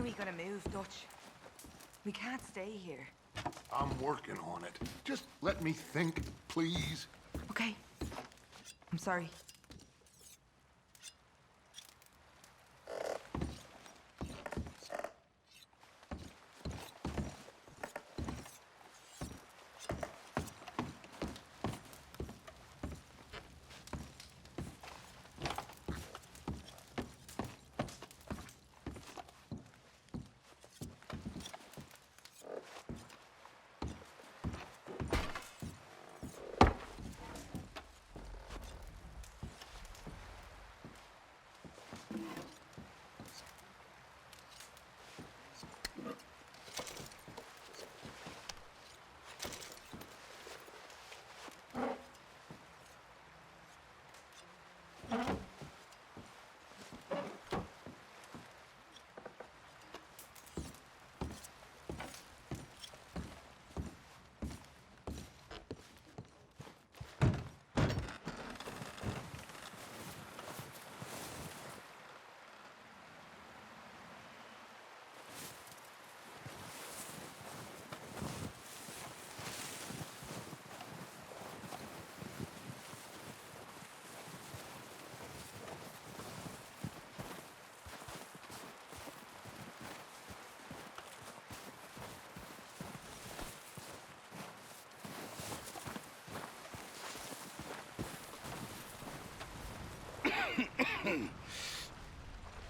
we gonna move, Dutch? We can't stay here. I'm working on it. Just let me think, please. Okay. I'm sorry.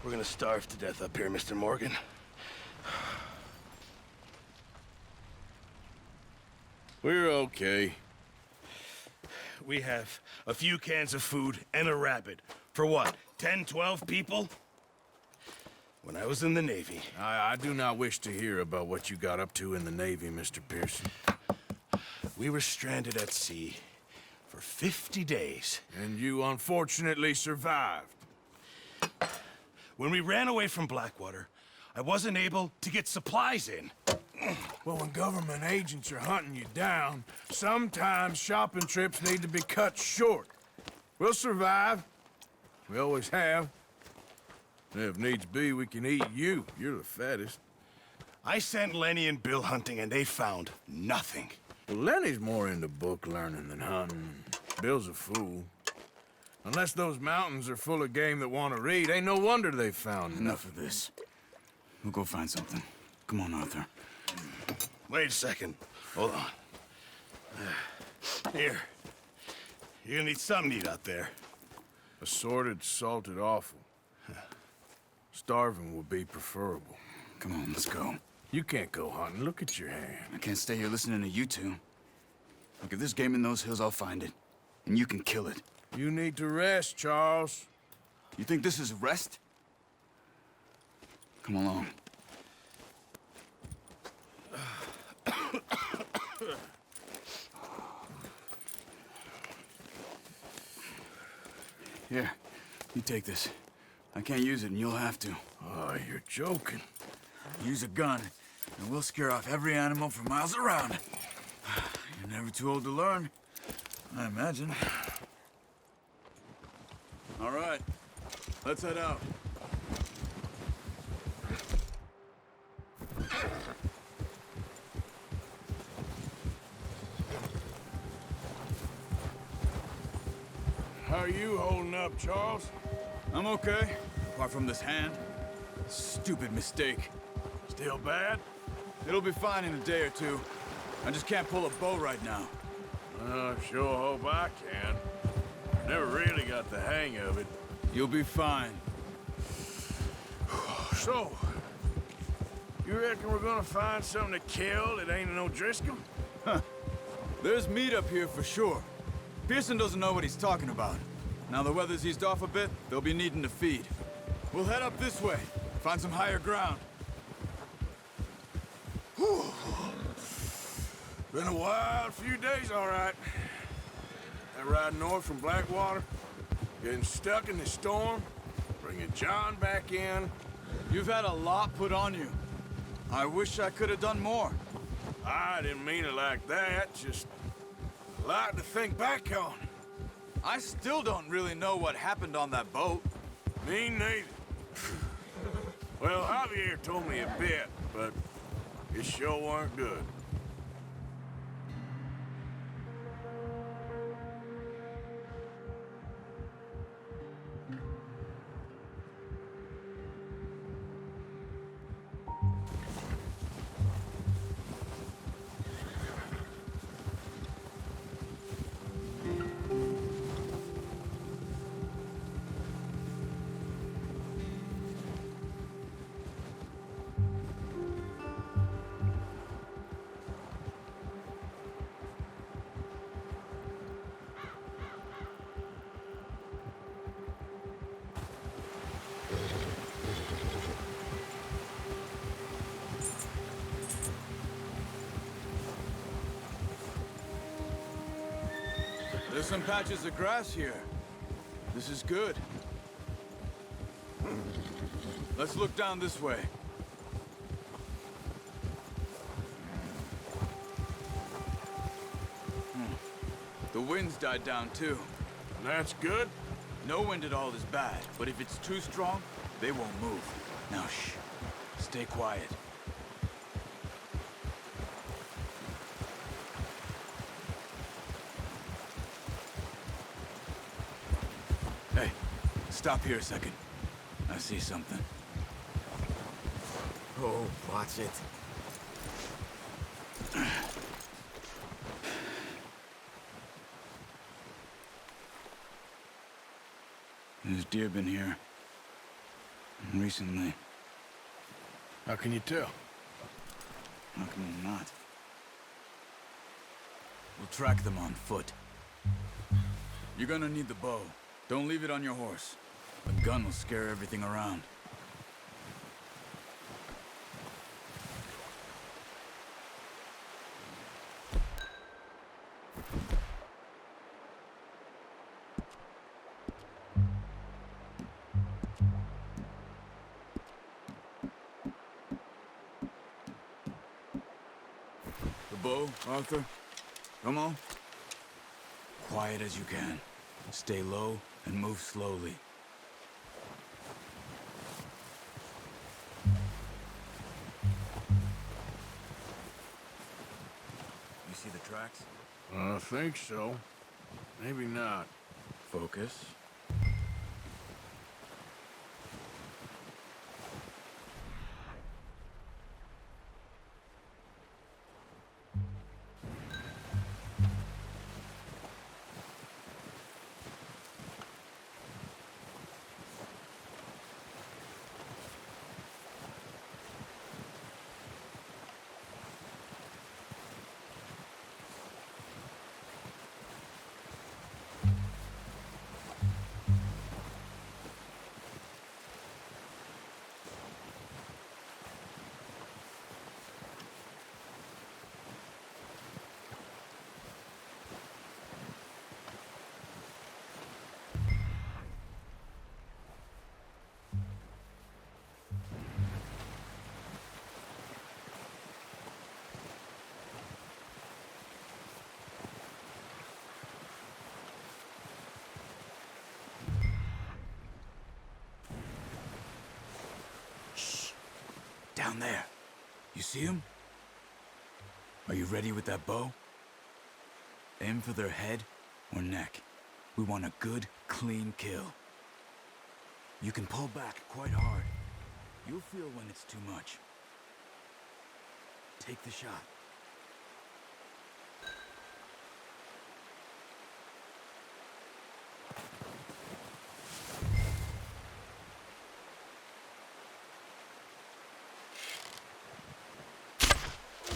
We're gonna starve to death up here, Mr. Morgan. We're okay. We have a few cans of food and a rabbit. For what, 10, 12 people? When I was in the Navy... I do not wish to hear about what you got up to in the Navy, Mr. Pearson. We were stranded at sea for 50 days. And you unfortunately survived. When we ran away from Blackwater, I wasn't able to get supplies in. Well, when government agents are hunting you down, sometimes shopping trips need to be cut short. We'll survive. We always have. And if needs be, we can eat you. You're the fattest. I sent Lenny and Bill hunting, and they found nothing. Well, Lenny's more into book learning than hunting. Bill's a fool. Unless those mountains are full of game that want to read, ain't no wonder they found Enough of this. We'll go find something. Come on, Arthur. Wait a second. Hold on. Here. You're gonna need something to eat out there. Assorted, salted offal. Starving would be preferable. Come on, let's go. You can't go hunting. Look at your hand. I can't stay here listening to you two. Look, if there's game in those hills, I'll find it. And you can kill it. You need to rest, Charles. You think this is rest? Come along. Here, you take this. I can't use it, and you'll have to. Oh, you're joking. Use a gun, and we'll scare off every animal for miles around. You're never too old to learn, I imagine. All right, let's head out. How are you holding up, Charles? I'm okay, apart from this hand. Stupid mistake. Still bad? It'll be fine in a day or two. I just can't pull a bow right now. I sure hope I can. Never really got the hang of it. You'll be fine. So, you reckon we're gonna find something to kill that ain't no Driscoll? There's meat up here for sure. Pearson doesn't know what he's talking about. Now the weather's eased off a bit, they'll be needing to feed. We'll head up this way, find some higher ground. Whew. Been a wild few days, all right. That ride north from Blackwater, getting stuck in the storm, bringing John back in. You've had a lot put on you. I wish I could have done more. I didn't mean it like that, just a lot to think back on. I still don't really know what happened on that boat. Me neither. Well, Javier told me a bit, but it sure weren't good. There's some patches of grass here. This is good. Let's look down this way. The wind's died down too. That's good. No wind at all is bad, but if it's too strong, they won't move. Now shh. Stay quiet. Hey, stop here a second. I see something. Oh, watch it. There's deer been here. Recently. How can you tell? How can you not? We'll track them on foot. You're gonna need the bow. Don't leave it on your horse. A gun will scare everything around. The bow, Arthur. Come on. Quiet as you can. Stay low and move slowly. You see the tracks? I think so. Maybe not. Focus. Down there. You see him? Are you ready with that bow? Aim for their head or neck. We want a good, clean kill. You can pull back quite hard. You'll feel when it's too much. Take the shot.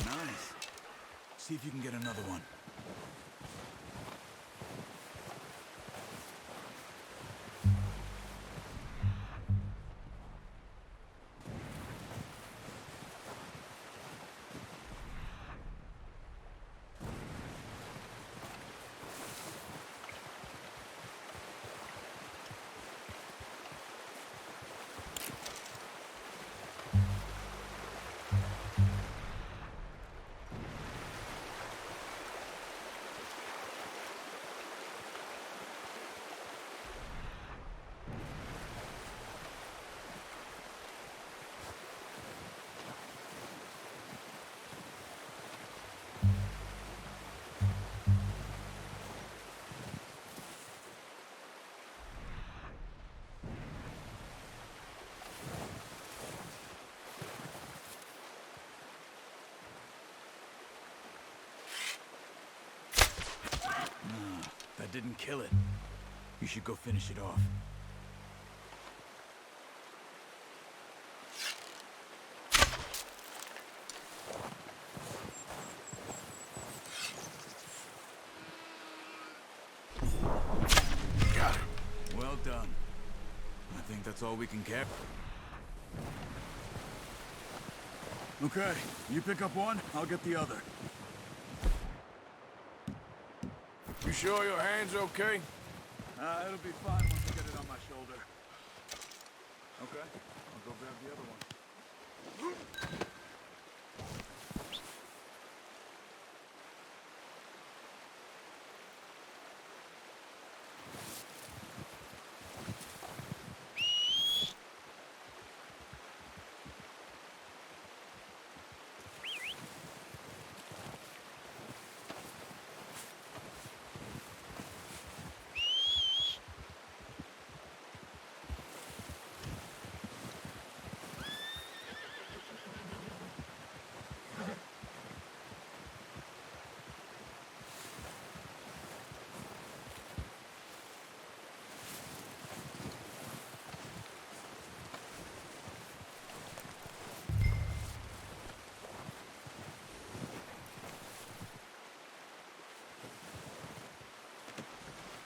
Nice. See if you can get another one. that didn't kill it. You should go finish it off. Got it. Well done. I think that's all we can carry. Okay, you pick up one, I'll get the other. You sure your hand's okay? It'll be fine once I get it on my shoulder. Okay, I'll go grab the other one.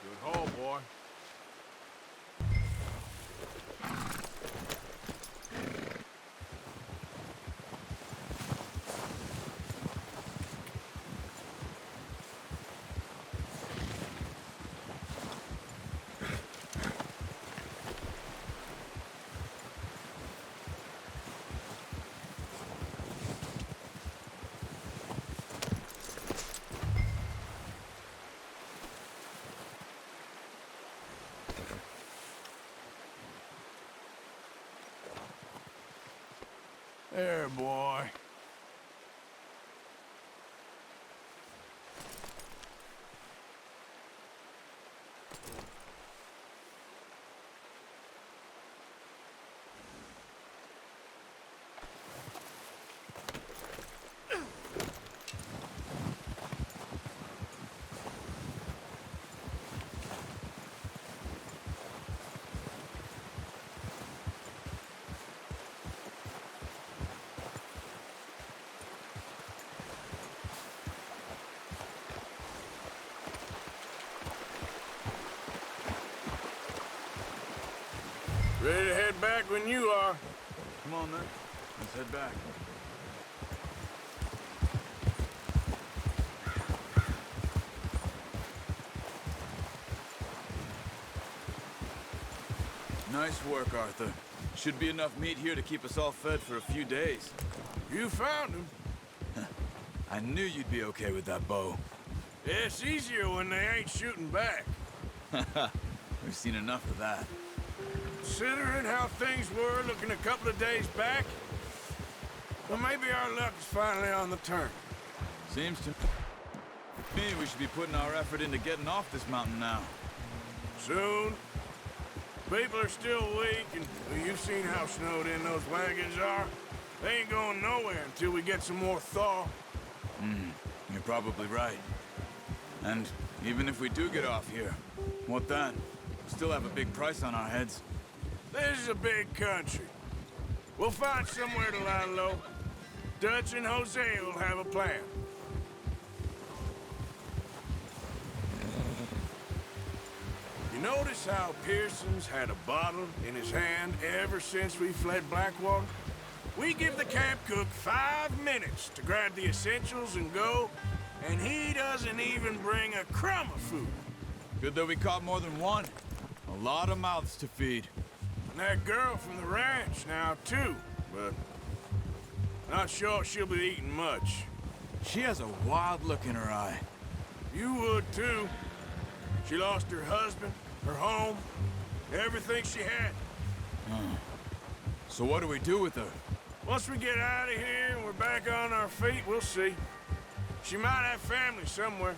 Good haul, boy. There, boy. Ready to head back when you are. Come on then, let's head back. Nice work, Arthur. Should be enough meat here to keep us all fed for a few days. You found him. I knew you'd be okay with that bow. It's easier when they ain't shooting back. We've seen enough of that. Considering how things were looking a couple of days back, well, maybe our luck is finally on the turn. Seems to me we should be putting our effort into getting off this mountain now. Soon. People are still weak, and well, you've seen how snowed in those wagons are. They ain't going nowhere until we get some more thaw. You're probably right. And even if we do get off here, what then? We still have a big price on our heads. This is a big country. We'll find somewhere to lie low. Dutch and Jose will have a plan. You notice how Pearson's had a bottle in his hand ever since we fled Blackwater? We give the camp cook 5 minutes to grab the essentials and go, and he doesn't even bring a crumb of food. Good that we caught more than one. A lot of mouths to feed. And that girl from the ranch now, too, but not sure she'll be eating much. She has a wild look in her eye. You would, too. She lost her husband, her home, everything she had. So what do we do with her? Once we get out of here and we're back on our feet, we'll see. She might have family somewhere.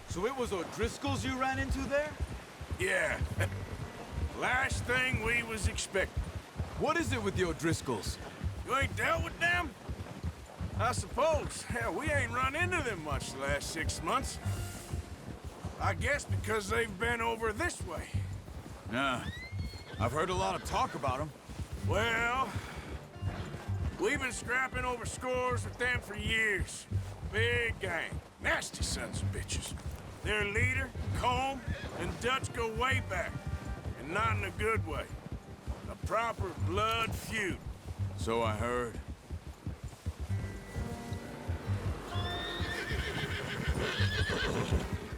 So it was O'Driscoll's you ran into there? Yeah. Last thing we was expecting. What is it with the O'Driscolls? You ain't dealt with them? I suppose. Hell, we ain't run into them much the last 6 months. I guess because they've been over this way. Yeah. I've heard a lot of talk about them. Well, we've been scrapping over scores with them for years. Big gang. Nasty sons of bitches. Their leader, Combe, and Dutch go way back. And not in a good way. A proper blood feud. So I heard.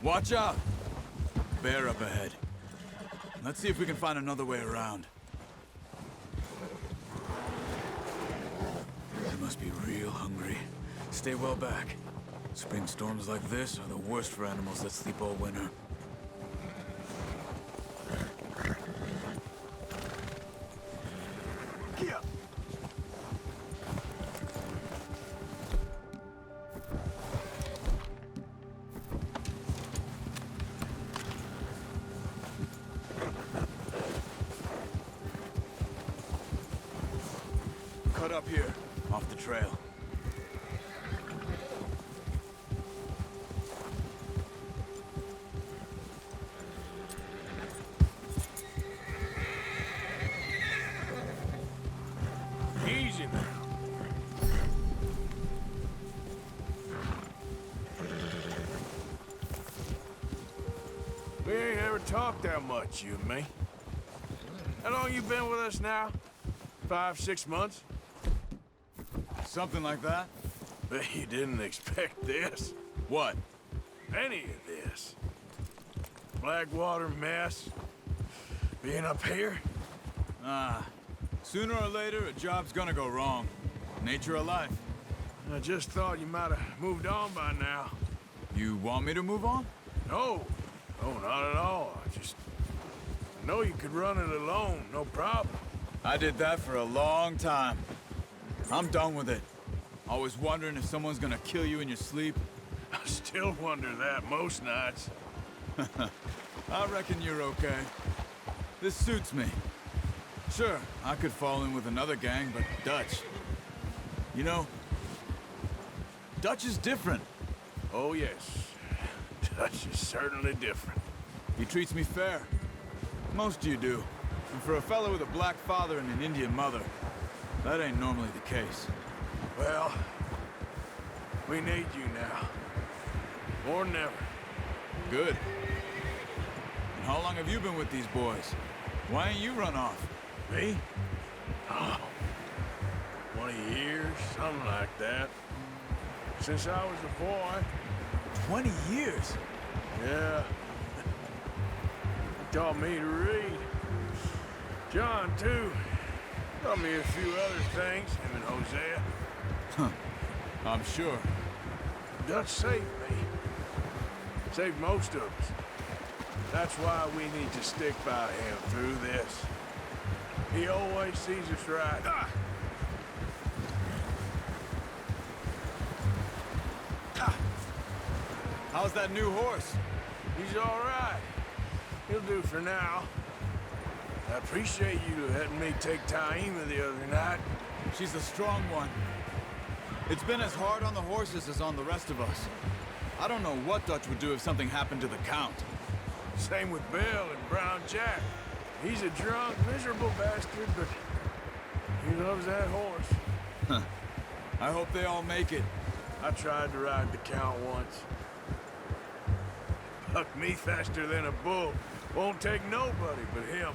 Watch out! Bear up ahead. Let's see if we can find another way around. They must be real hungry. Stay well back. Spring storms like this are the worst for animals that sleep all winter. Yeah. Cut up here, off the trail. Easy now. We ain't ever talked that much, you and me. How long you been with us now? 5, 6 months? Something like that? Bet you didn't expect this. What? Any of this. Blackwater mess. Being up here? Sooner or later, a job's gonna go wrong. Nature of life. I just thought you might have moved on by now. You want me to move on? No. No, not at all. I know you could run it alone, no problem. I did that for a long time. I'm done with it. Always wondering if someone's gonna kill you in your sleep. I still wonder that most nights. I reckon you're okay. This suits me. Sure, I could fall in with another gang, but Dutch... You know, Dutch is different. Oh, yes. Dutch is certainly different. He treats me fair. Most of you do. And for a fellow with a black father and an Indian mother, that ain't normally the case. Well, we need you now. More than ever. Good. And how long have you been with these boys? Why ain't you run off? Me? Oh, 20 years, something like that. Since I was a boy. 20 years? Yeah. He taught me to read. John, too. Taught me a few other things, him and Hosea. I'm sure. Dutch saved me. Saved most of us. That's why we need to stick by him through this. He always sees us right. Ah! Ah! How's that new horse? He's all right. He'll do for now. I appreciate you letting me take Taima the other night. She's a strong one. It's been as hard on the horses as on the rest of us. I don't know what Dutch would do if something happened to the Count. Same with Bill and Brown Jack. He's a drunk, miserable bastard, but he loves that horse. I hope they all make it. I tried to ride the Count once. Bucked me faster than a bull. Won't take nobody but him.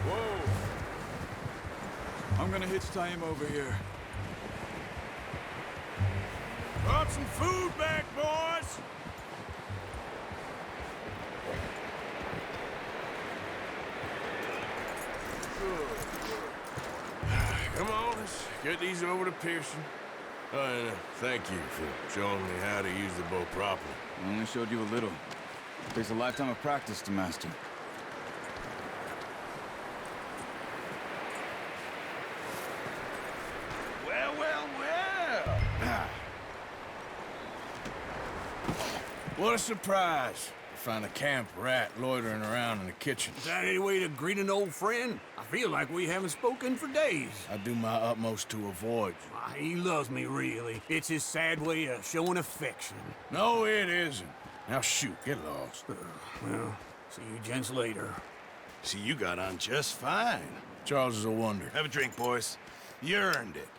Whoa! I'm gonna hitch Taima over here. Brought some food back, boys! Come on, let's get these over to Pearson. And thank you for showing me how to use the bow properly. I only showed you a little. Takes a lifetime of practice to master. Well, well, well! What a surprise. find a camp rat loitering around in the kitchen. Is that any way to greet an old friend? I feel like we haven't spoken for days. I do my utmost to avoid you. Why, he loves me, really. It's his sad way of showing affection. No, it isn't. Now shoot, get lost. Well, see you gents later. See, you got on just fine. Charles is a wonder. Have a drink, boys. You earned it.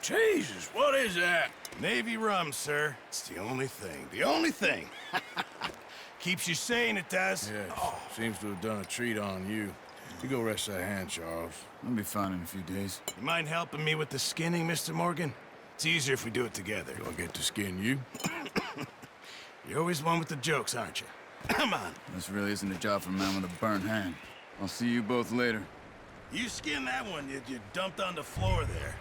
Jesus, what is that? Navy rum, sir. It's the only thing. The only thing. Keeps you sane, it does. Yes, seems to have done a treat on you. You go rest that hand, Charles. I'll be fine in a few days. You mind helping me with the skinning, Mr. Morgan? It's easier if we do it together. Do I get to skin you? You're always one with the jokes, aren't you? Come on. This really isn't a job for a man with a burnt hand. I'll see you both later. You skin that one you dumped on the floor there.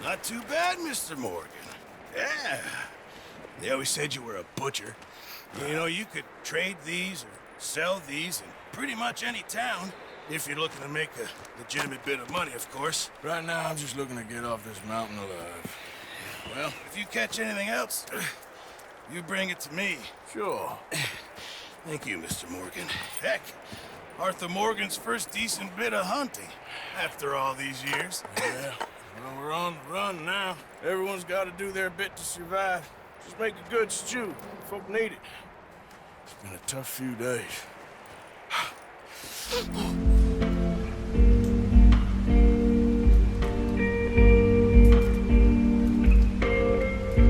Not too bad, Mr. Morgan. Yeah. They always said you were a butcher. You know, you could trade these or sell these in pretty much any town. If you're looking to make a legitimate bit of money, of course. Right now, I'm just looking to get off this mountain alive. Well, if you catch anything else, you bring it to me. Sure. Thank you, Mr. Morgan. Heck, Arthur Morgan's first decent bit of hunting after all these years. Yeah. Well, we're on the run now. Everyone's got to do their bit to survive. Just make a good stew. Folk need it. It's been a tough few days.